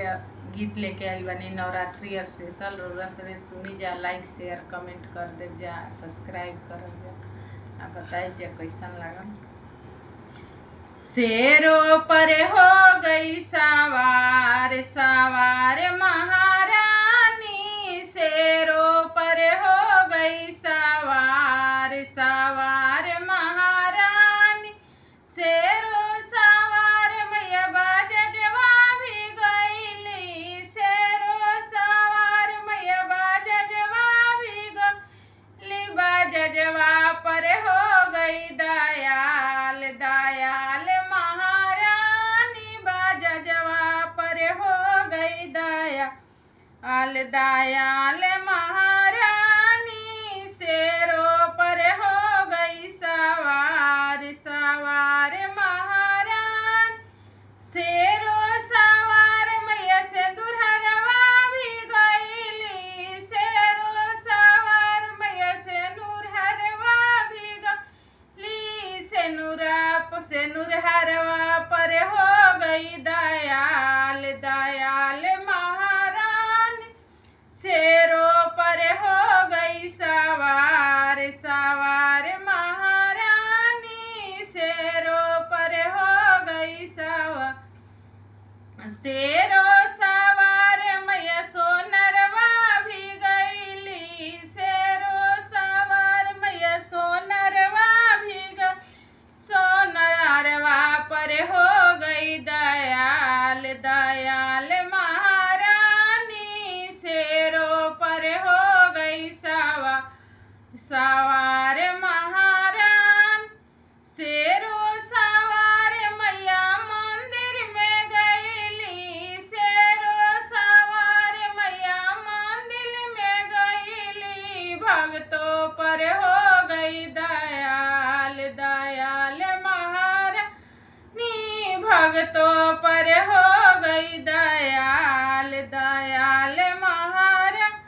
गीत लेके आइल बानी नवरात्रि स्पेशल। रउरा सभे सुनी जा, लाइक शेयर कमेंट कर देव जा, सब्सक्राइब कर जा, आ बताई जा कैसन लागल। शेरों पर हो गई सवार सवार महारानी, शेरों पर हो गई सवार सवार महारानी, शेरों सवार मैया बाजवा भी गईली, शेरों सवार मैया बाजवा भी गईली, बाजवा पर हो गई दयाल दयाल महारानी, बाजवा पर हो गई दयाल दयाल महारानी, शेरों पर हो गई सवार सवार महारानी, शेरों सवार मैया सिंदूरवा भी गईली, शेरों सवार मैया सिंदूरवा भी गईली, सिंदूरवा पर हो गई दयाल दयाल महारानी, शेरों पर हो गई सवार सवार महारानी, शेरों पर हो गई सवार, शेरों सवार मैया सोनरवा भी गईली, शेरों सवार मैया सोनरवा भी गई, सोनरवा पर हो गई दयाल दयाल महारानी, शेरों पर हो गई सवार सवार महारानी, शेरों सवार मैया मंदिर में गईली, शेरों सवार मैया मंदिर में गईली, भक्तों पर हो गई दयाल दयाल महारानी, भक्तों पर हो गई दयाल दयाल महारानी,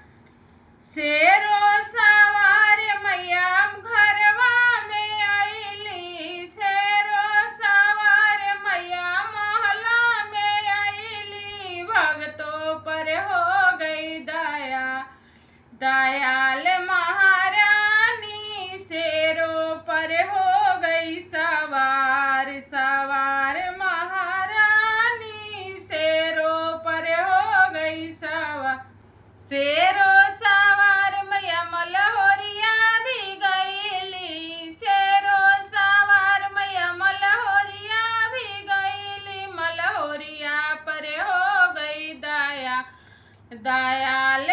शेरों सवार मैया घरवा में आईली, शेरों सवार मैया महला में आईली, भक्तों पर हो गई दयाल महारानी, शेरों पर हो गई सवार सवार महारानी, शेरों पर हो गई सवार, शेरों सवार मैया मलहोरिया भी गईली, शेरों सवार मैया मलहोरिया भी गईली, मलहोरिया पर हो गई दयाल